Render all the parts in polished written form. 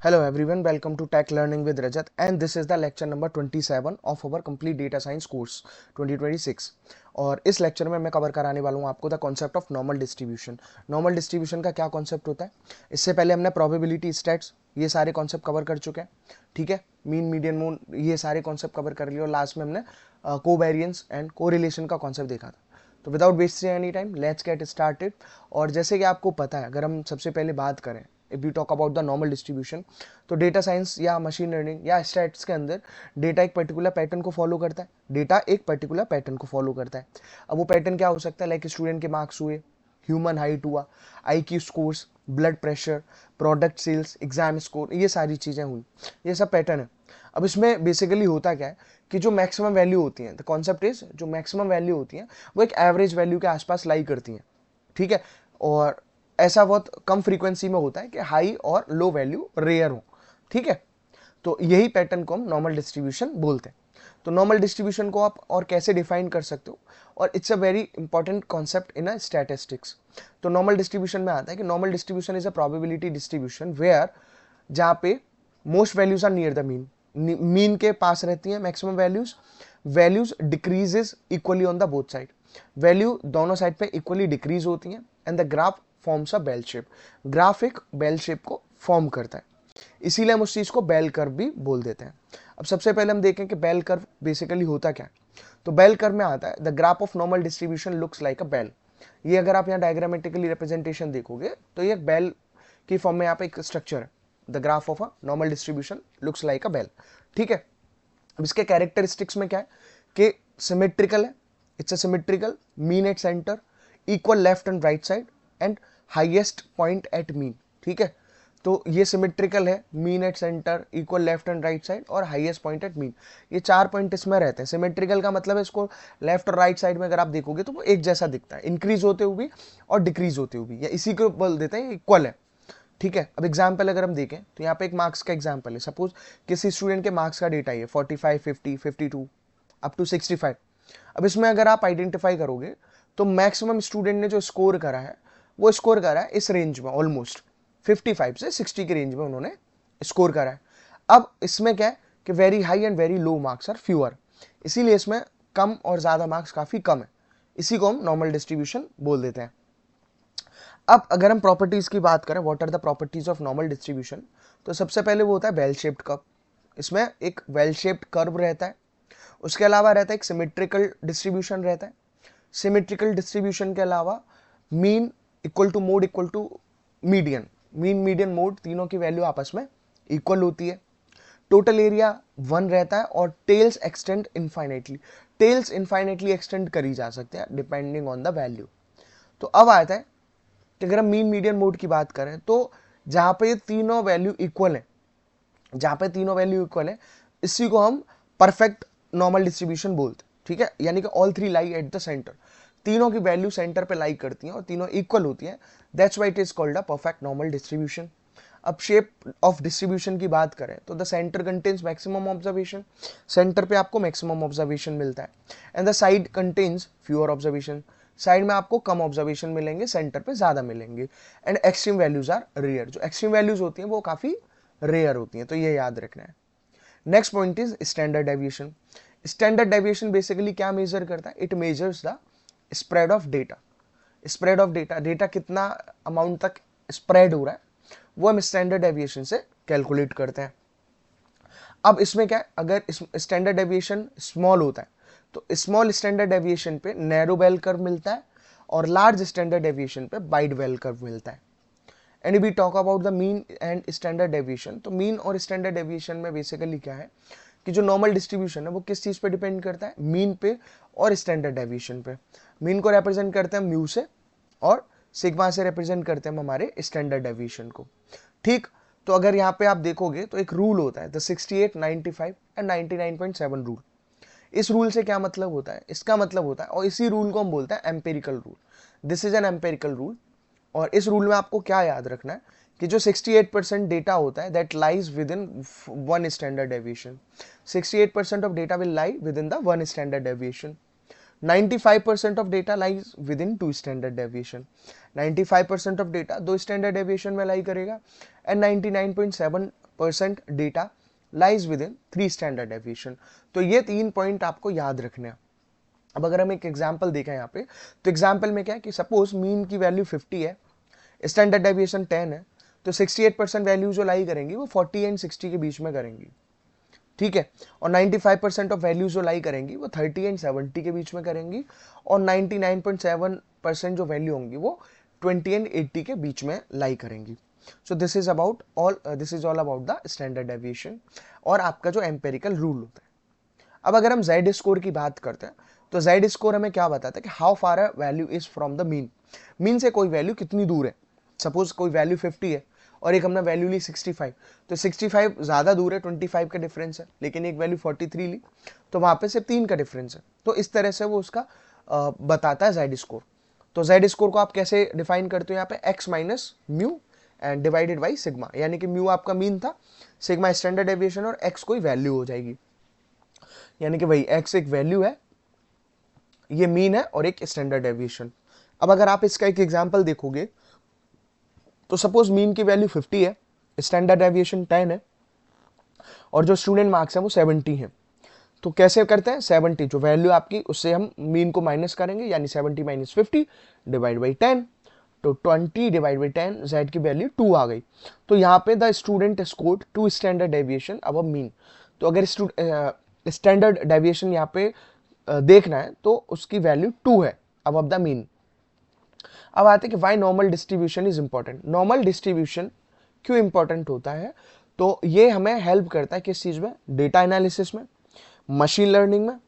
Hello everyone, welcome to Tech Learning with Rajat, and this is the lecture number 27 of our complete data science course 2026. और इस lecture में मैं cover कराने वाला हूँ आपको the concept of normal distribution. Normal distribution का क्या कॉन्सेप्ट होता है, इससे पहले हमने प्रोबेबिलिटी, स्टैट्स, ये सारे कॉन्सेप्ट कवर कर चुके हैं। ठीक है, मीन, मीडियन, मोड, ये सारे कॉन्सेप्ट कवर कर लिए और लास्ट में हमने कोवेरिएंस एंड कोरिलेशन का कॉन्सेप्ट देखा था। तो without wasting any time let's get started. और जैसे कि आपको पता है, अगर हम सबसे पहले बात करें, if you talk about the normal distribution, तो डेटा साइंस या मशीन लर्निंग या स्टैट्स के अंदर डेटा एक पर्टिकुलर पैटर्न को फॉलो करता है। डेटा एक पर्टिकुलर पैटर्न को फॉलो करता है। अब वो पैटर्न क्या हो सकता है, लाइक स्टूडेंट के मार्क्स हुए, ह्यूमन हाइट हुआ, IQ scores, blood pressure, product sales, exam score, ये सारी चीज़ें हुई, ये सब पैटर्न है। अब इसमें बेसिकली होता क्या है कि जो मैक्सिमम वैल्यू होती है, द कॉन्सेप्ट इज, जो मैक्सिमम वैल्यू होती है वो एक एवरेज वैल्यू के आसपास लाई करती हैं। ठीक है, और ऐसा बहुत कम फ्रीक्वेंसी में होता है कि हाई और लो वैल्यू रेयर हो। ठीक है, तो यही पैटर्न को हम नॉर्मल डिस्ट्रीब्यूशन बोलते हैं। तो नॉर्मल डिस्ट्रीब्यूशन को आप और कैसे डिफाइन कर सकते हो, और it's a very important concept in a statistics. तो नॉर्मल डिस्ट्रीब्यूशन में आता है कि normal distribution is a probability distribution where, जहाँ पे most values are near the mean, mean के पास रहती हैं maximum values, values decreases equally on the both side, value दोनों साइड पे इक्वली डिक्रीज होती हैं, and the graph forms a bell shape, graph एक बेल शेप को फॉर्म करता है, इसीलिए हम उस चीज को बेल कर्व भी बोल देते हैं। अब सबसे पहले हम देखें कि बेल कर्व बेसिकली होता क्या है। तो बेल कर्व में आता है the graph of normal distribution looks like a bell. ये अगर आप यहाँ डायग्रामेटिकली रिप्रेजेंटेशन देखोगे तो ये बेल की फॉर्म में यहाँ पे एक स्ट्रक्चर है, the graph of a normal distribution looks like a bell. ठीक है, अब इसके कैरेक्टरिस्टिक्स में क्या है कि सिमेट्रिकल है, it's a symmetrical, mean at centre, equal left and right side, and highest point at mean. ठीक है, तो ये सिमेट्रिकल है, mean at centre, equal left and right side और हाईएस्ट पॉइंट एट मीन, ये 4 पॉइंट इसमें रहते हैं। सिमेट्रिकल का मतलब है इसको लेफ्ट और राइट साइड में अगर आप देखोगे तो वो एक जैसा दिखता है, इंक्रीज होते हुए भी और डिक्रीज होते हुए भी, या इसी को बोल देते हैं इक्वल है। ठीक है, अब एग्जाम्पल अगर हम देखें तो यहाँ पे एक मार्क्स का एग्जाम्पल है। सपोज किसी स्टूडेंट के मार्क्स का डेटा है 45, 50, 52 अप टू 65। अब इसमें अगर आप आइडेंटिफाई करोगे तो मैक्सिमम स्टूडेंट ने जो स्कोर करा है वो स्कोर करा है इस रेंज में, ऑलमोस्ट 55 से 60 के रेंज में उन्होंने स्कोर करा है। अब इसमें क्या है कि very high and very low marks are fewer, इसीलिए इसमें कम और ज्यादा मार्क्स काफी कम है, इसी को हम नॉर्मल डिस्ट्रीब्यूशन बोल देते हैं। अब अगर हम प्रॉपर्टीज की बात करें, what are the properties of normal distribution, तो सबसे पहले वो होता है बेल शेप्ड कर्व। इसमें एक वेल शेप्ड कर्व रहता है, उसके अलावा रहता है एक सिमेट्रिकल डिस्ट्रीब्यूशन रहता है। सिमेट्रिकल डिस्ट्रीब्यूशन के अलावा mean equal to mode equal to median, mean median mode तीनों की वैल्यू आपस में इक्वल होती है। टोटल एरिया 1 रहता है और tails extend infinitely, tails infinitely extend करी जा सकते हैं डिपेंडिंग ऑन द वैल्यू। तो अब आता है कि अगर हम मीन मीडियन मोड की बात करें तो जहां पे ये तीनों वैल्यू इक्वल है, जहां पे तीनों वैल्यू इक्वल है, इसी को हम परफेक्ट नॉर्मल डिस्ट्रीब्यूशन बोलते हैं। ठीक है, यानी कि all three lie at the centre, तीनों की वैल्यू सेंटर पे लाई करती हैं और तीनों इक्वल होती हैं, that's why it is called a perfect normal distribution. अब शेप ऑफ डिस्ट्रीब्यूशन की बात करें तो the centre contains maximum observation, centre पे आपको मैक्सिमम ऑब्जर्वेशन मिलता है, and the side contains fewer observation, side में आपको कम ऑब्जर्वेशन मिलेंगे, सेंटर पे ज्यादा मिलेंगे, and extreme values are rare, जो एक्सट्रीम वैल्यूज होती हैं वो काफी रेयर होती हैं, तो ये याद रखना है। Next point is standard deviation. Standard deviation basically क्या मेजर करता है, it measures the spread of data, spread of data, data कितना अमाउंट तक स्प्रेड हो रहा है वो हम स्टैंडर्ड डेविएशन से कैलकुलेट करते हैं। अब इसमें क्या है, अगर स्टैंडर्ड डेविएशन स्मॉल होता है तो स्मॉल स्टैंडर्ड डेविएशन पे नैरो बेल कर्व मिलता है, और लार्ज स्टैंडर्ड डेविएशन पे वाइड बेल कर्व मिलता है। And we talk about the mean and standard deviation, तो मीन और स्टैंडर्ड डेविएशन में बेसिकली क्या है कि जो नॉर्मल डिस्ट्रीब्यूशन है वो किस चीज पे डिपेंड करता है, मीन पे और स्टैंडर्ड डेविएशन पे। मीन को रिप्रेजेंट करते हैं म्यू से, और सिग्मा से रिप्रेजेंट करते हैं हमारे स्टैंडर्ड डेविएशन को। ठीक, तो अगर यहाँ पे आप देखोगे तो एक रूल होता है द 68, 95 एंड 99.7 रूल। इस रूल से क्या मतलब होता है, इसका मतलब होता है, और इसी रूल को हम बोलते हैं empirical rule, this is an empirical rule. और इस रूल में आपको क्या याद रखना है कि जो 68% डेटा होता है that lies with in 1 standard deviation, 68% of data will lie with in the 1 standard deviation, 95% of data lies within 2 standard deviation, 95% of data 2 standard deviation में लाई करेगा, and 99.7 96% data lies with in 3 standard deviation. तो ये 3 point आपको याद रखने हैं। अब अगर हम एक एग्जांपल देखें यहाँ पे, तो एग्जांपल में क्या है कि सपोज मीन की वैल्यू 50 है, स्टैंडर्ड डेविएशन 10 है, तो 68% वैल्यू जो लाई करेंगी वो 40 एंड 60 के बीच में करेंगी, ठीक है। और 95% ऑफ वैल्यू जो लाई करेंगी वो 30 एंड 70 के बीच में करेंगी, और 99.7% जो वैल्यू होंगी वो 20 एंड 80 के बीच में लाई करेंगी। So this is all about the standard deviation और आपका जो एम्पेरिकल रूल होता है। अब अगर हम जेड स्कोर की बात करते हैं, तो जेड स्कोर हमें क्या बताता है कि how far a value is from the mean. Mean से कोई वैल्यू कितनी दूर है। सपोज कोई वैल्यू 50 है और एक हमने वैल्यू ली 65, तो 65 ज़्यादा दूर है, 25 का डिफरेंस है, लेकिन एक वैल्यू 43 ली तो वहाँ पे सिर्फ 3 का डिफरेंस है। तो इस तरह से वो उसका बताता है जेड स्कोर। तो जेड स्कोर को आप कैसे डिफाइन करते हो यहाँ पे, x minus mu and divided by sigma, यानी कि म्यू आपका मीन था, सिग्मा स्टैंडर्ड डेविएशन और एक्स कोई वैल्यू हो जाएगी, यानी कि भाई एक्स एक वैल्यू है, ये मीन है और एक स्टैंडर्ड डेविएशन। अब अगर आप इसका एक एग्जांपल देखोगे, तो सपोज मीन की वैल्यू 50 है, स्टैंडर्ड डेविएशन 10 है और जो स्टूडेंट मार्क्स है वो 70 है। तो कैसे करते हैं, 70 जो वैल्यू आपकी उससे हम मीन को माइनस करेंगे, यानी 70 माइनस 50 डिवाइड बाई 10, तो 20 डिवाइड बाई 10, जेड की वैल्यू 2 आ गई। तो यहाँ पे the student scored 2 standard deviation अब मीन। तो अगर स्टैंडर्ड डेविएशन यहाँ पे देखना है तो उसकी वैल्यू 2 है अब द मीन। अब आते हैं कि why normal distribution is important. Normal distribution क्यों इंपॉर्टेंट होता है, तो ये हमें हेल्प करता है किस चीज़ में, डेटा एनालिसिस में, मशीन लर्निंग में,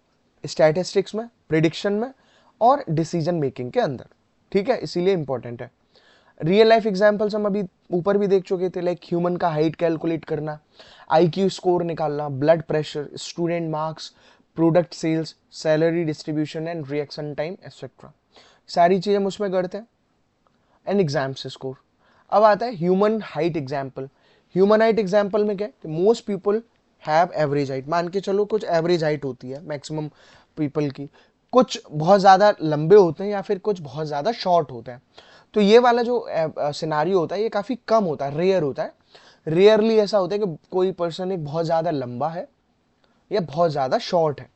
स्टैटिस्टिक्स में, प्रिडिक्शन में और डिसीजन मेकिंग के अंदर, ठीक है, इसीलिए इंपॉर्टेंट है। रियल लाइफ एग्जांपल्स हम अभी ऊपर भी देख चुके थे, लाइक ह्यूमन का हाइट कैलकुलेट करना, आईक्यू स्कोर निकालना, blood pressure, student marks, product sales, salary distribution and reaction time etcetera, सारी चीज़ें हम उसमें करते हैं, एंड एग्जाम्स स्कोर। अब आता है human height example. Human height example में क्या है कि most people have average height, मान के चलो कुछ एवरेज हाइट होती है मैक्सिमम पीपल की, कुछ बहुत ज़्यादा लंबे होते हैं या फिर कुछ बहुत ज़्यादा शॉर्ट होते हैं। तो ये वाला जो सिनारियो होता है ये काफ़ी कम होता है, रेयर होता है। रेयरली ऐसा होता है कि कोई पर्सन एक बहुत ज़्यादा लंबा है या बहुत ज़्यादा शॉर्ट है।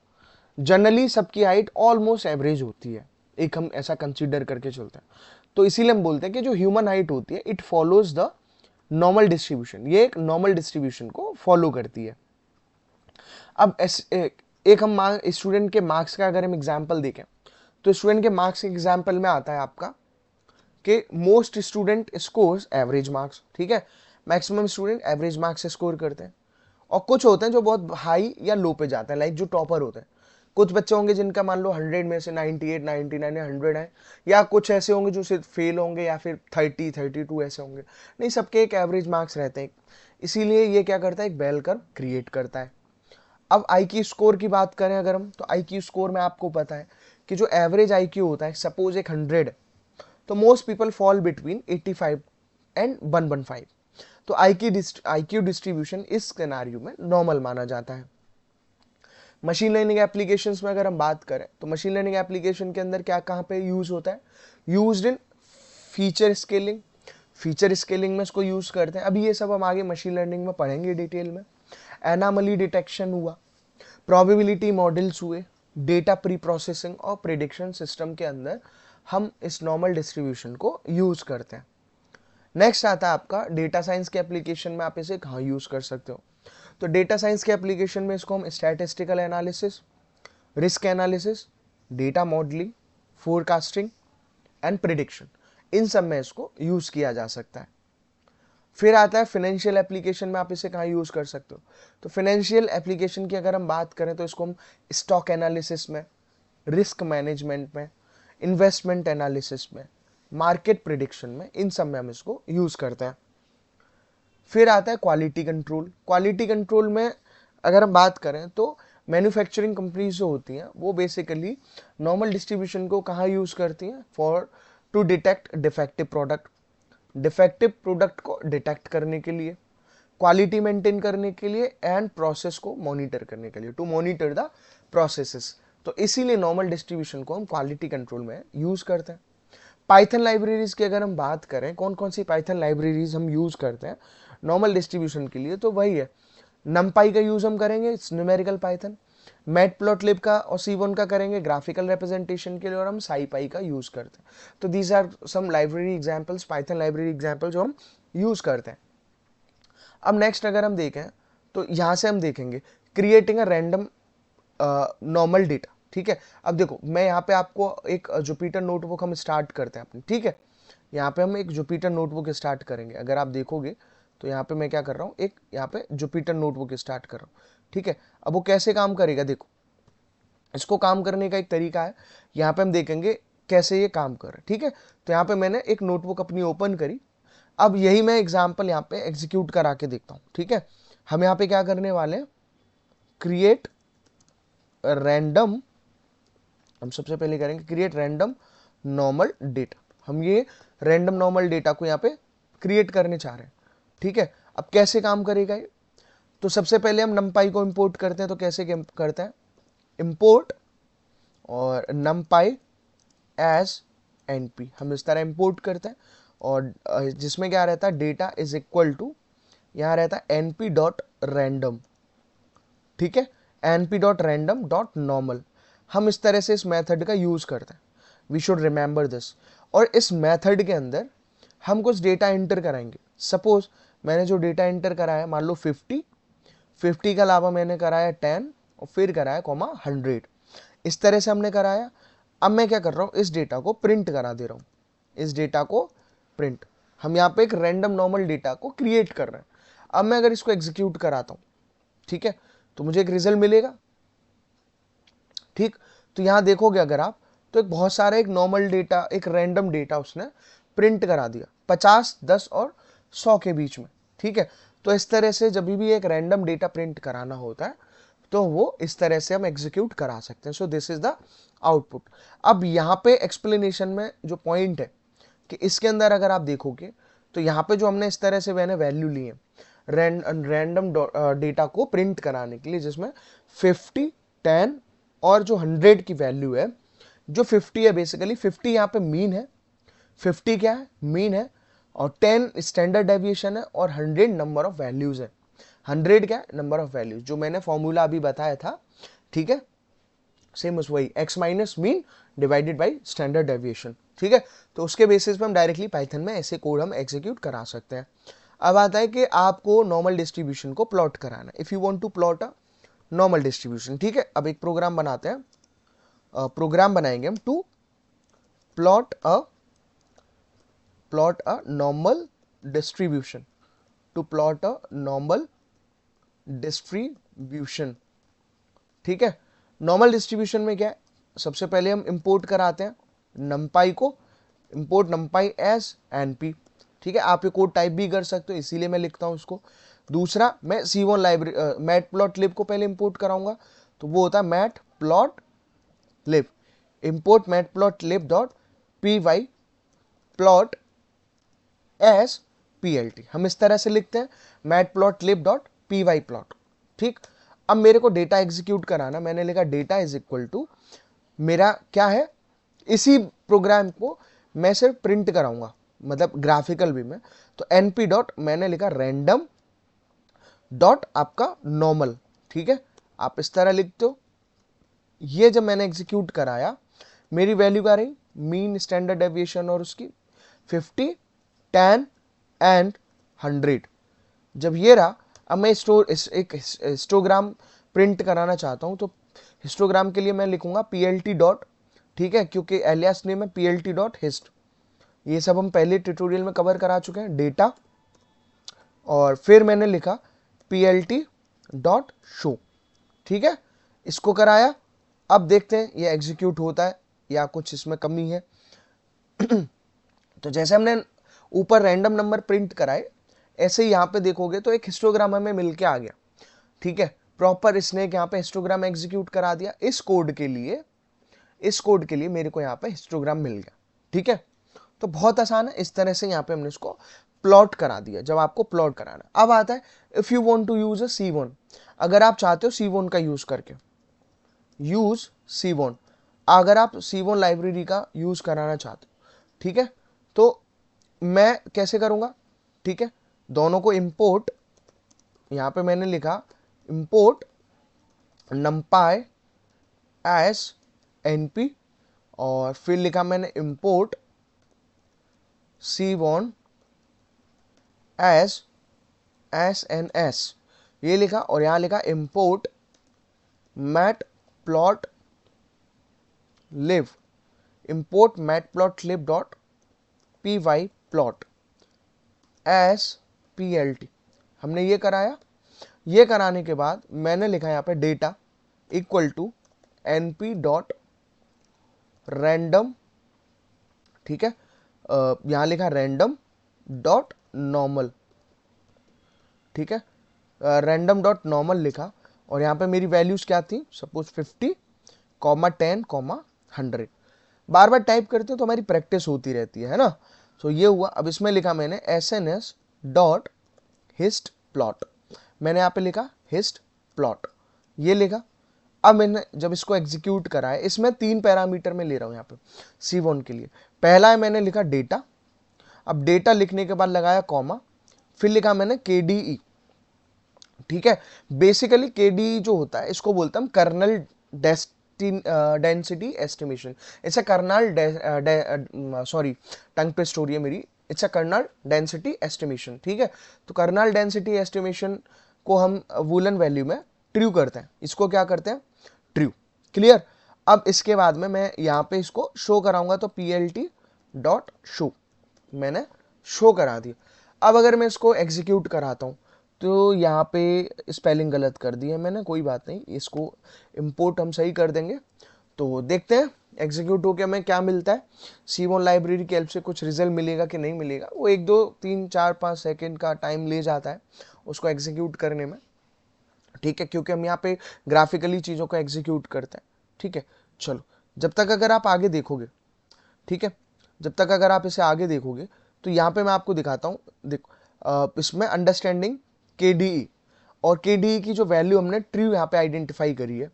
जनरली सबकी हाइट ऑलमोस्ट एवरेज होती है, एक हम ऐसा कंसीडर करके चलते हैं। तो इसीलिए हम बोलते हैं कि जो ह्यूमन हाइट होती है it follows the normal distribution, ये एक नॉर्मल डिस्ट्रीब्यूशन को फॉलो करती है। अब एक हम स्टूडेंट के मार्क्स का अगर हम एग्जाम्पल देखें, तो स्टूडेंट के मार्क्स के एग्जाम्पल में आता है आपका कि most student scores average marks, ठीक है, maximum student average marks score करते हैं। और कुछ होते हैं जो बहुत हाई या लो पे जाते हैं, लाइक जो टॉपर होते हैं। कुछ बच्चे होंगे जिनका मान लो 100 में से 98, 99 या 100 है, या कुछ ऐसे होंगे जो सिर्फ फेल होंगे या फिर 30, 32 ऐसे होंगे। नहीं, सबके एक एवरेज मार्क्स रहते हैं, इसीलिए ये क्या करता है, एक बेल कर्व क्रिएट करता है। अब आईक्यू स्कोर की बात करें अगर हम, तो आईक्यू स्कोर में आपको पता है कि जो एवरेज आईक्यू होता है, सपोज एक 100 है, तो most people fall between 85 and 115। तो आईक्यू डिस्ट्रीब्यूशन इस सिनेरियो में नॉर्मल माना जाता है। मशीन लर्निंग एप्लीकेशंस में अगर हम बात करें, तो मशीन लर्निंग एप्लीकेशन के अंदर क्या कहाँ पे यूज होता है, used in feature scaling. Feature scaling में इसको यूज करते हैं, अभी ये सब हम आगे मशीन लर्निंग में पढ़ेंगे डिटेल में। एनामली डिटेक्शन हुआ, प्रोबेबिलिटी मॉडल्स हुए, डेटा प्री प्रोसेसिंग और प्रिडिक्शन सिस्टम के अंदर हम इस नॉर्मल डिस्ट्रीब्यूशन को यूज करते हैं। नेक्स्ट आता है आपका डेटा साइंस के एप्लीकेशन में आप इसे कहाँ यूज कर सकते हो, तो डेटा साइंस के एप्लीकेशन में इसको हम statistical analysis, risk analysis, data modelling, forecasting and prediction, इन सब में इसको यूज किया जा सकता है। फिर आता है फाइनेंशियल एप्लीकेशन में आप इसे कहाँ यूज कर सकते हो, तो फाइनेंशियल एप्लीकेशन की अगर हम बात करें तो इसको हम स्टॉक एनालिसिस में, रिस्क मैनेजमेंट में, इन्वेस्टमेंट एनालिसिस में, मार्केट प्रिडिक्शन में, इन सब में हम इसको यूज करते हैं। फिर आता है क्वालिटी कंट्रोल। क्वालिटी कंट्रोल में अगर हम बात करें तो मैन्युफैक्चरिंग कंपनीज जो होती हैं वो बेसिकली नॉर्मल डिस्ट्रीब्यूशन को कहाँ यूज करती हैं, for to detect defective product, defective product को डिटेक्ट करने के लिए, क्वालिटी मेंटेन करने के लिए एंड प्रोसेस को मॉनिटर करने के लिए, टू मॉनिटर द प्रोसेसेस। तो इसीलिए नॉर्मल डिस्ट्रीब्यूशन को हम क्वालिटी कंट्रोल में यूज करते हैं। पाइथन लाइब्रेरीज की अगर हम बात करें, कौन कौन सी पाइथन लाइब्रेरीज हम यूज करते हैं, नॉर्मल डिस्ट्रीब्यूशन के लिए तो वही है, numpy का यूज हम करेंगे न्यूमेरिकल पाइथन, मैटप्लॉटलिब का और C1 का करेंगे ग्राफिकल रिप्रेजेंटेशन के लिए, और हम scipy का यूज करते हैं। तो these are some library examples, Python library example जो हम यूज करते हैं। अब नेक्स्ट अगर हम देखें तो यहां से हम देखेंगे creating a random normal data. ठीक है, अब देखो मैं यहाँ पे आपको एक जुपिटर नोटबुक हम स्टार्ट करते हैं अपनी। ठीक है, यहाँ पे हम एक जुपिटर नोटबुक स्टार्ट करेंगे। अगर आप देखोगे तो यहाँ पे मैं क्या कर रहा हूँ, एक यहाँ पे जुपिटर नोटबुक स्टार्ट कर रहा हूँ। ठीक है, अब वो कैसे काम करेगा, देखो इसको काम करने का एक तरीका है, यहाँ पे हम देखेंगे कैसे ये काम कर रहा है। ठीक है, तो यहाँ पे मैंने एक नोटबुक अपनी ओपन करी। अब यही मैं एग्जाम्पल यहाँ पे एग्जीक्यूट करा के देखता हूँ। ठीक है, हम यहाँ पे क्या करने वाले हैं, क्रिएट रैंडम, हम सबसे पहले करेंगे क्रिएट रैंडम नॉर्मल डेटा। हम ये रैंडम नॉर्मल डेटा को यहाँ पे क्रिएट करने चाह रहे हैं। ठीक है, अब कैसे काम करेगा ये, तो सबसे पहले हम नमपाई को इंपोर्ट करते हैं। तो कैसे करते हैं, इंपोर्ट और नमपाई एज एनपी, हम इस तरह इंपोर्ट करते हैं, और जिसमें क्या रहता है, डेटा इज इक्वल टू, यहाँ रहता है एनपी डॉट रैंडम। ठीक है, NP dot random dot normal. हम इस तरह से इस मेथड का यूज करते हैं, वी शुड रिमेंबर दिस। और इस मेथड के अंदर हम कुछ डेटा एंटर कराएंगे। सपोज मैंने जो डेटा एंटर कराया है, मान लो 50 के अलावा मैंने कराया 10 और फिर कराया कॉमा 100, इस तरह से हमने कराया। अब मैं क्या कर रहा हूँ, इस डेटा को प्रिंट करा दे रहा हूँ, इस डेटा को प्रिंट। हम यहाँ पे एक रैंडम नॉर्मल डेटा को क्रिएट कर रहे हैं। अब मैं अगर इसको एग्जीक्यूट कराता हूँ, ठीक है, तो मुझे एक रिजल्ट मिलेगा। ठीक, तो यहाँ देखोगे अगर आप, तो एक बहुत सारा एक नॉर्मल डेटा, एक रैंडम डेटा उसने प्रिंट करा दिया 50, 10 और 100 के बीच में। ठीक है, तो इस तरह से जब भी एक रैंडम डेटा प्रिंट कराना होता है तो वो इस तरह से हम एग्जीक्यूट करा सकते हैं। So this is the output. अब यहाँ पे एक्सप्लेनेशन में जो पॉइंट है कि इसके अंदर अगर आप देखोगे तो यहाँ पे जो हमने इस तरह से मैंने वैल्यू ली है रैंडम डेटा को प्रिंट कराने के लिए, जिसमें 50, 10 और जो 100 की वैल्यू है, जो 50 है बेसिकली 50 यहाँ पे मीन है, 50 क्या है, मीन है, और 10 स्टैंडर्ड डेविएशन है, और 100 नंबर ऑफ वैल्यूज है। 100 क्या है, नंबर ऑफ वैल्यूज, जो मैंने फॉर्मूला अभी बताया था। ठीक है, सेम उस वही x minus mean divided by standard deviation. ठीक है, तो उसके बेसिस पे हम डायरेक्टली पाइथन में ऐसे कोड हम एग्जीक्यूट करा सकते हैं। अब आता है कि आपको नॉर्मल डिस्ट्रीब्यूशन को प्लॉट कराना, if you want to plot a normal distribution. ठीक है, अब एक प्रोग्राम बनाते हैं, प्रोग्राम बनाएंगे हम to plot a normal distribution, to plot a normal distribution. ठीक है, नॉर्मल डिस्ट्रीब्यूशन में क्या है, सबसे पहले हम इंपोर्ट कराते हैं नमपाई को, इंपोर्ट नमपाई एज एनपी। ठीक है, आप ये कोड टाइप भी कर सकते हो, इसीलिए मैं लिखता हूं उसको। दूसरा, मैं C1 लाइब्रेरी मैटप्लॉटलिब को पहले इंपोर्ट कराऊंगा, तो वो होता है matplotlib, import matplotlib dot P Y plot as PLT। हम इस तरह से लिखते हैं matplotlib dot P Y plot. ठीक, अब मेरे को डेटा एग्जीक्यूट कराना, मैंने लिखा डेटा इज इक्वल टू, मेरा क्या है, इसी प्रोग्राम को मैं सिर्फ प्रिंट कराऊंगा, मतलब ग्राफिकल भी में। तो np डॉट मैंने लिखा रैंडम डॉट आपका नॉर्मल। ठीक है, आप इस तरह लिखते हो। ये जब मैंने एग्जीक्यूट कराया, मेरी वैल्यू क्या रही, मीन स्टैंडर्ड डेविएशन और उसकी 50, 10 एंड 100। जब ये रहा, अब मैं एक हिस्टोग्राम प्रिंट कराना चाहता हूं, तो हिस्टोग्राम के लिए मैं लिखूंगा PLT डॉट, ठीक है, क्योंकि एलियास नेम है PLT डॉट हिस्ट। ये सब हम पहले ट्यूटोरियल में कवर करा चुके हैं, डेटा, और फिर मैंने लिखा PLT डॉट शो। ठीक है, इसको कराया। अब देखते हैं ये एग्जीक्यूट होता है या कुछ इसमें कमी है। तो जैसे हमने ऊपर रैंडम नंबर प्रिंट कराए, ऐसे ही यहाँ पे देखोगे तो एक हिस्टोग्राम हमें मिल के आ गया। ठीक है, प्रॉपर इसने यहाँ पे हिस्टोग्राम एग्जीक्यूट करा दिया। इस कोड के लिए मेरे को यहाँ पे हिस्टोग्राम मिल गया। ठीक है, तो बहुत आसान है, इस तरह से यहाँ पे हमने इसको प्लॉट करा दिया। जब आपको प्लॉट कराना, अब आता है if you want to use a C1, अगर आप चाहते हो C1 का यूज करके, यूज C1, अगर आप C1 लाइब्रेरी का यूज कराना चाहते हो, ठीक है, तो मैं कैसे करूंगा। ठीक है, दोनों को इंपोर्ट, यहाँ पे मैंने लिखा इंपोर्ट numpy एज np, और फिर लिखा मैंने इंपोर्ट cbon एज sns, ये लिखा, और यहाँ लिखा import matplotlib, import matplotlib dot py plot S plt, हमने ये कराया। ये कराने के बाद मैंने लिखा यहाँ पे data equal to np dot random, ठीक है, यहाँ लिखा रैंडम डॉट नॉर्मल, ठीक है, रैंडम डॉट नॉर्मल लिखा, और यहाँ पे मेरी वैल्यूज क्या थी, सपोज 50, 10, 100। बार बार टाइप करते हो तो हमारी प्रैक्टिस होती रहती है ना। तो ये हुआ। अब इसमें लिखा मैंने sns डॉट हिस्ट प्लॉट, मैंने यहाँ पे लिखा हिस्ट प्लॉट, ये लिखा। अब मैंने जब इसको एग्जीक्यूट करा है, इसमें 3 पैरामीटर में ले रहा हूँ यहाँ पे C1 के लिए। पहला है मैंने लिखा डेटा, अब डेटा लिखने के बाद लगाया कॉमा, फिर लिखा मैंने KDE, ठीक है। बेसिकली KDE जो होता है इसको बोलते हैं हम kernel density estimation. It's a kernel sorry tongue पे स्टोरी है मेरी, it's a kernel density estimation, ठीक है। तो कर्नल डेंसिटी एस्टिमेशन को हम वूलन वैल्यू में ट्रू करते हैं, इसको क्या करते हैं, ट्रू, क्लियर। अब इसके बाद में मैं यहाँ पे इसको शो कराऊंगा, तो plt डॉट शो, मैंने शो करा दिया। अब अगर मैं इसको एग्जीक्यूट कराता हूँ तो यहाँ पे स्पेलिंग गलत कर दी है मैंने, कोई बात नहीं, इसको इंपोर्ट हम सही कर देंगे। तो देखते हैं एग्जीक्यूट होकर हमें क्या मिलता है। C1 लाइब्रेरी की हेल्प से कुछ रिजल्ट मिलेगा कि नहीं मिलेगा, वो 1 2 3 4 5 सेकेंड का टाइम ले जाता है उसको एग्जीक्यूट करने में, ठीक है, क्योंकि हम यहाँ पे ग्राफिकली चीज़ों को एग्जीक्यूट करते हैं, ठीक है। चलो, जब तक अगर आप आगे देखोगे, ठीक है, जब तक अगर आप इसे आगे देखोगे तो यहाँ पे मैं आपको दिखाता हूँ। देखो इसमें अंडरस्टैंडिंग KDE, और KDE की जो वैल्यू हमने ट्रू यहाँ पे आइडेंटिफाई करी है,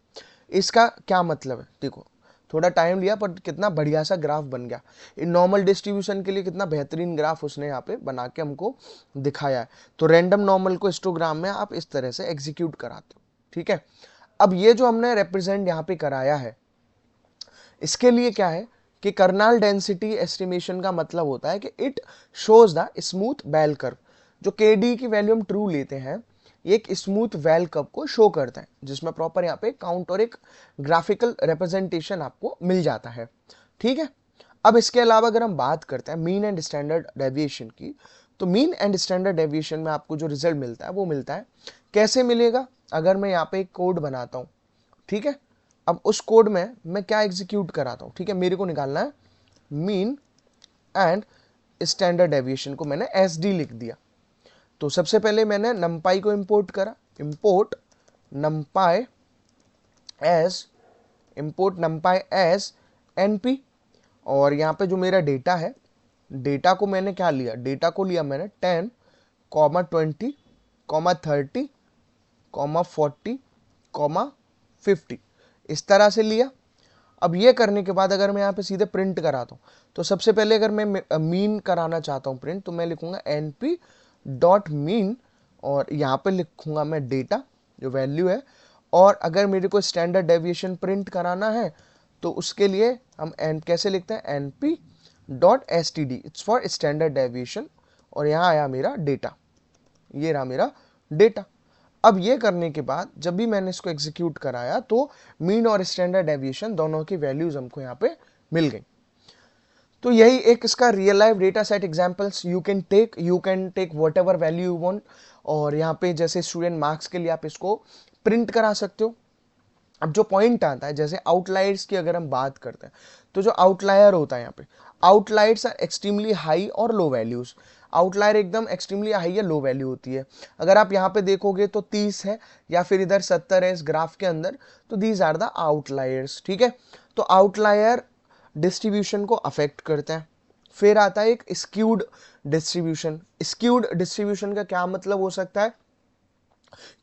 इसका क्या मतलब है, देखो थोड़ा टाइम लिया पर कितना बढ़िया सा ग्राफ बन गया। इन नॉर्मल डिस्ट्रीब्यूशन के लिए कितना बेहतरीन ग्राफ उसने यहाँ पे बना के हमको दिखाया है। तो रैंडम नॉर्मल को हिस्टोग्राम में आप इस तरह से एग्जीक्यूट कराते हो, ठीक है। अब ये जो हमने रिप्रेजेंट यहाँ पे कराया है, इसके लिए क्या है कि कर्नल डेंसिटी एस्टिमेशन का मतलब होता है कि it shows the smooth bell curve. जो KD की वैल्यू हम ट्रू लेते हैं, ये एक स्मूथ बेल कर्व को शो करता है, जिसमें प्रॉपर यहाँ पे काउंट और एक ग्राफिकल रिप्रेजेंटेशन आपको मिल जाता है, ठीक है। अब इसके अलावा अगर हम बात करते हैं मीन एंड स्टैंडर्ड डेविएशन की, तो मीन एंड स्टैंडर्ड डेविएशन में आपको जो रिजल्ट मिलता है वो मिलता है, कैसे मिलेगा, अगर मैं यहाँ पे एक कोड बनाता हूँ, ठीक है। अब उस कोड में मैं क्या एग्जीक्यूट कराता हूँ, ठीक है, मेरे को निकालना है मीन एंड स्टैंडर्ड डेविएशन को मैंने SD लिख दिया। तो सबसे पहले मैंने numpy को इंपोर्ट करा, इंपोर्ट numpy एज np, और यहाँ पे जो मेरा डेटा है, डेटा को मैंने क्या लिया, डेटा को लिया मैंने 10, 20, 30, 40, 50, इस तरह से लिया। अब ये करने के बाद अगर मैं यहाँ पे सीधे प्रिंट कराता हूँ, तो सबसे पहले अगर मैं मीन कराना चाहता हूँ प्रिंट, तो मैं लिखूंगा np डॉट मीन, और यहाँ पे लिखूंगा मैं डेटा जो वैल्यू है। और अगर मेरे को स्टैंडर्ड डेविएशन प्रिंट कराना है तो उसके लिए हम कैसे लिखते हैं, np dot std, it's for standard deviation, और यहाँ आया मेरा डेटा, ये रहा मेरा डेटा। अब ये करने के बाद जब भी मैंने इसको एग्जीक्यूट कराया तो मीन और स्टैंडर्ड डेविएशन दोनों की वैल्यूज हमको यहाँ पे मिल गई। तो यही एक इसका real life data set examples you can take whatever value you want, और यहाँ पे जैसे स्टूडेंट मार्क्स के लिए आप इसको प्रिंट करा सकते हो। अब जो पॉइंट आता है, जैसे आउटलायर्स की अगर हम बात करते हैं, तो जो आउटलायर होता है यहाँ पे, आउटलायर्स आर एक्सट्रीमली हाई और लो वैल्यूज। आउटलायर एकदम एक्सट्रीमली हाई या लो वैल्यू होती है। अगर आप यहाँ पे देखोगे तो 30 है या फिर इधर 70 है इस ग्राफ के अंदर, तो दीज आर द आउटलायर्स, ठीक है। तो आउटलायर डिस्ट्रीब्यूशन को अफेक्ट करते हैं। फिर आता है एक स्क्यूड डिस्ट्रीब्यूशन। स्क्यूड डिस्ट्रीब्यूशन का क्या मतलब हो सकता है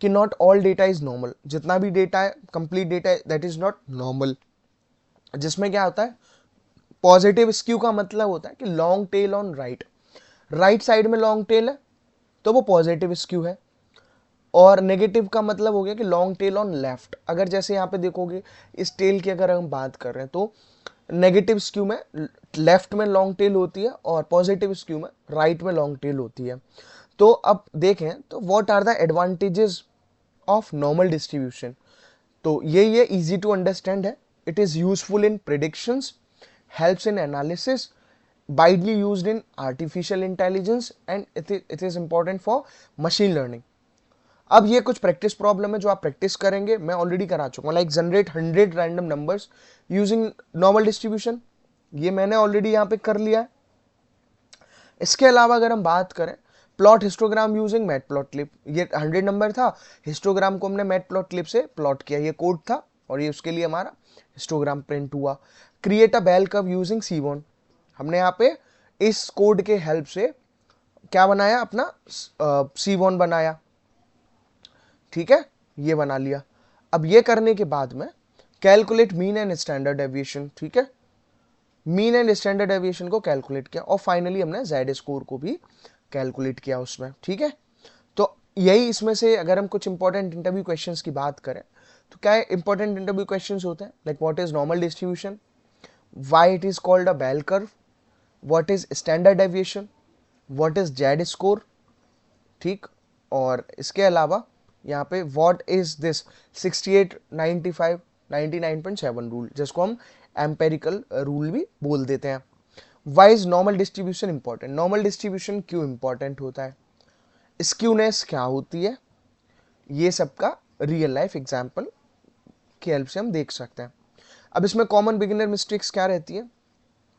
कि not all data is normal, जितना भी डेटा है कंप्लीट डेटा है दैट इज नॉट नॉर्मल। जिसमें क्या होता है, पॉजिटिव स्क्यू का मतलब होता है कि long tail on right, right side में लॉन्ग टेल है, तो वो पॉजिटिव स्क्यू है। और नेगेटिव का मतलब हो गया कि लॉन्ग टेल ऑन लेफ्ट। अगर जैसे यहाँ पे देखोगे इस टेल की अगर हम बात कर रहे हैं तो नेगेटिव स्क्यू में लेफ्ट में लॉन्ग टेल होती है और पॉजिटिव स्क्यू में राइट में लॉन्ग टेल होती है। तो अब देखें तो what are the advantages of normal distribution. तो ये इजी टू अंडरस्टैंड है। It is useful in predictions, helps in analysis, widely used in artificial intelligence and it is important for machine learning। अब ये कुछ प्रैक्टिस प्रॉब्लम है जो आप practice करेंगे, मैं ऑलरेडी करा चुका हूँ। Like generate 100 random numbers using normal distribution, ये मैंने ऑलरेडी यहाँ पे कर लिया है। इसके अलावा अगर हम बात करें प्लॉट हिस्टोग्राम यूजिंग मैटप्लॉटलिब, ये 100 नंबर था, हिस्टोग्राम को हमने मैटप्लॉटलिब से प्लॉट किया, ये कोड था और ये उसके लिए हमारा हिस्टोग्राम प्रिंट हुआ। Create a bell curve using seaborn, हमने यहाँ पे इस कोड के हेल्प से क्या बनाया, अपना सीवॉन बनाया। ठीक है, ये बना लिया। अब ये करने के बाद में calculate mean and standard deviation. ठीक है, मीन एंड स्टैंडर्ड डेविएशन को कैलकुलेट किया और फाइनली हमने जेड स्कोर को भी कैलकुलेट किया उसमें। ठीक है, तो यही इसमें से अगर हम कुछ इंपॉर्टेंट इंटरव्यू क्वेश्चंस की बात करें तो क्या इंपॉर्टेंट इंटरव्यू क्वेश्चंस होते हैं, like what is normal distribution, why it is called a bell curve, what is standard deviation, what is Z score. ठीक, और इसके अलावा यहाँ पे व्हाट इज दिस 68 95 99.7 रूल, जिसको हम एम्पेरिकल रूल भी बोल देते हैं। Why is normal distribution important, normal distribution क्यों इंपॉर्टेंट होता है, स्क्यूनेस क्या होती है, ये सब का रियल लाइफ एग्जाम्पल की हेल्प से हम देख सकते हैं। अब इसमें कॉमन बिगिनर मिस्टेक्स क्या रहती है,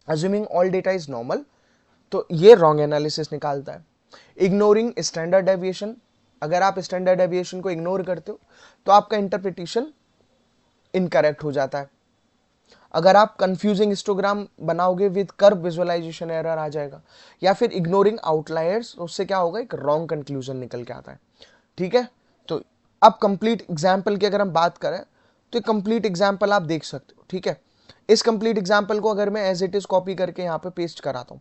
assuming all data is normal, तो ये रॉन्ग एनालिसिस निकालता है। इग्नोरिंग स्टैंडर्ड डेविएशन, अगर आप स्टैंडर्ड डेविएशन को इग्नोर करते हो तो आपका इंटरप्रिटेशन इनकरेक्ट हो जाता है। अगर आप कंफ्यूजिंग हिस्टोग्राम बनाओगे विद कर्व विजुअलाइजेशन एरर आ जाएगा, या फिर इग्नोरिंग आउटलायर्स, उससे क्या होगा, एक रॉन्ग कंक्लूजन निकल के आता है। ठीक है, तो अब कंप्लीट एग्जाम्पल की अगर हम बात करें तो कंप्लीट एग्जाम्पल आप देख सकते हो। ठीक है, इस कंप्लीट एग्जाम्पल को अगर मैं एज इट इज कॉपी करके यहाँ पे पेस्ट कराता हूँ,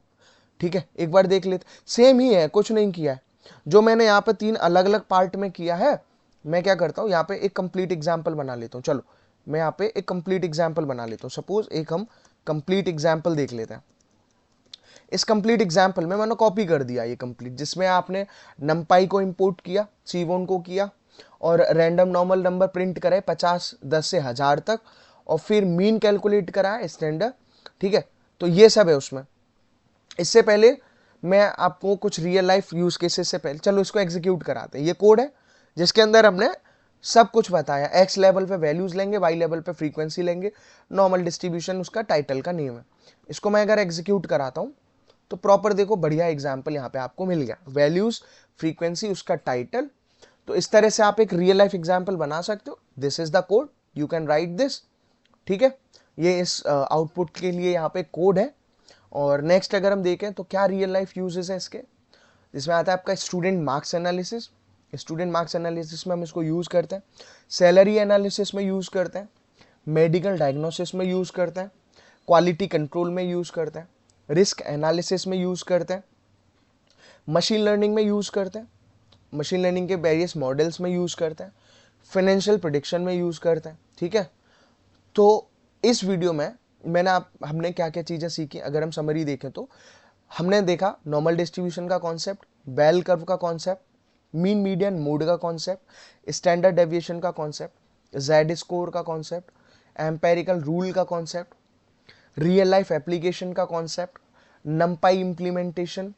ठीक है, एक बार देख लेते, सेम ही है, कुछ नहीं किया है। जो मैंने यहाँ पे 3 अलग अलग पार्ट में किया है, मैं क्या करता हूँ, यहाँ पे एक कंप्लीट एग्जाम्पल बना लेता हूँ। चलो मैं यहाँ पे एक कंप्लीट एग्जाम्पल बना लेता हूँ। सपोज एक हम कंप्लीट एग्जाम्पल देख लेते हैं। इस कंप्लीट एग्जाम्पल में मैंने कॉपी कर दिया ये कंप्लीट, जिसमें आपने नंपाई को इंपोर्ट किया, सीवोन को किया और रैंडम नॉर्मल नंबर प्रिंट कराए 50 10 से 1000 तक, और फिर मीन कैलकुलेट कराया स्टैंडर्ड। ठीक है, तो ये सब है उसमें। इससे पहले मैं आपको कुछ रियल लाइफ यूज केसेस से पहले, चलो इसको एग्जीक्यूट कराते हैं। ये कोड है जिसके अंदर हमने सब कुछ बताया, एक्स लेवल पे वैल्यूज लेंगे, वाई लेवल पे फ्रीक्वेंसी लेंगे, नॉर्मल डिस्ट्रीब्यूशन उसका टाइटल का नेम है। इसको मैं अगर एग्जीक्यूट कराता हूँ तो प्रॉपर देखो बढ़िया एग्जाम्पल यहाँ पे आपको मिल गया, वैल्यूज, फ्रीक्वेंसी, उसका टाइटल। तो इस तरह से आप एक रियल लाइफ एग्जाम्पल बना सकते हो। This is the code, you can write this. ठीक है, ये इस आउटपुट के लिए यहाँ पे कोड है। और नेक्स्ट अगर हम देखें तो क्या रियल लाइफ यूजेस है इसके, इसमें आता है आपका student marks analysis. Student marks analysis में हम इसको यूज करते हैं, सैलरी एनालिसिस में यूज करते हैं, मेडिकल डायग्नोसिस में यूज करते हैं, क्वालिटी कंट्रोल में यूज करते हैं, रिस्क एनालिसिस में यूज करते हैं, मशीन लर्निंग में यूज करते हैं, मशीन लर्निंग के वेरियस मॉडल्स में यूज करते हैं, फाइनेंशियल प्रेडिक्शन में यूज करते हैं। ठीक है, तो इस वीडियो में हमने क्या क्या चीजें सीखी, अगर हम समरी देखें तो हमने देखा नॉर्मल डिस्ट्रीब्यूशन का कॉन्सेप्ट, बेल कर्व का कॉन्सेप्ट, मीन मीडियन मोड का कॉन्सेप्ट, स्टैंडर्ड डेविएशन का कॉन्सेप्ट, जेड स्कोर का कॉन्सेप्ट, एम्पेरिकल रूल का कॉन्सेप्ट, रियल लाइफ एप्लीकेशन का कॉन्सेप्ट, नंपाई इम्प्लीमेंटेशन,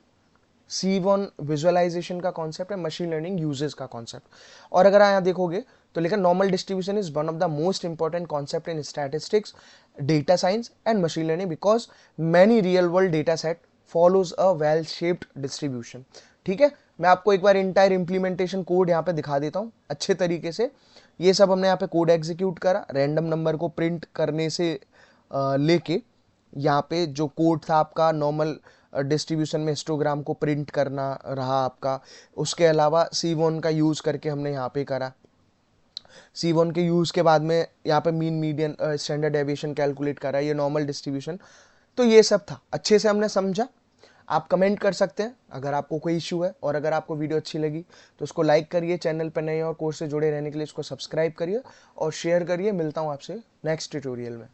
सीवॉन विजुअलाइजेशन का कॉन्सेप्ट है, मशीन लर्निंग यूजेस का कॉन्सेप्ट। और अगर यहाँ देखोगे तो लिखा normal distribution is one of the most important concept in statistics, data science and machine learning because many real world data set follows a well shaped distribution. ठीक है, मैं आपको एक बार इंटायर इंप्लीमेंटेशन कोड यहाँ पे दिखा देता हूँ अच्छे तरीके से। ये सब हमने यहाँ पे कोड एग्जीक्यूट करा, रैंडम नंबर को प्रिंट करने से लेके यहाँ पे जो कोड था आपका नॉर्मल डिस्ट्रीब्यूशन में हिस्टोग्राम को प्रिंट करना रहा आपका, उसके अलावा सीवॉन का यूज करके हमने यहाँ पे करा, सीवॉन के यूज के बाद में यहाँ पे mean median standard deviation calculate करा, ये नॉर्मल डिस्ट्रीब्यूशन। तो ये सब था, अच्छे से हमने समझा। आप कमेंट कर सकते हैं अगर आपको कोई इशू है, और अगर आपको वीडियो अच्छी लगी तो उसको लाइक करिए, चैनल पर नए और कोर्स से जुड़े रहने के लिए इसको सब्सक्राइब करिए और शेयर करिए। मिलता हूँ आपसे नेक्स्ट ट्यूटोरियल में।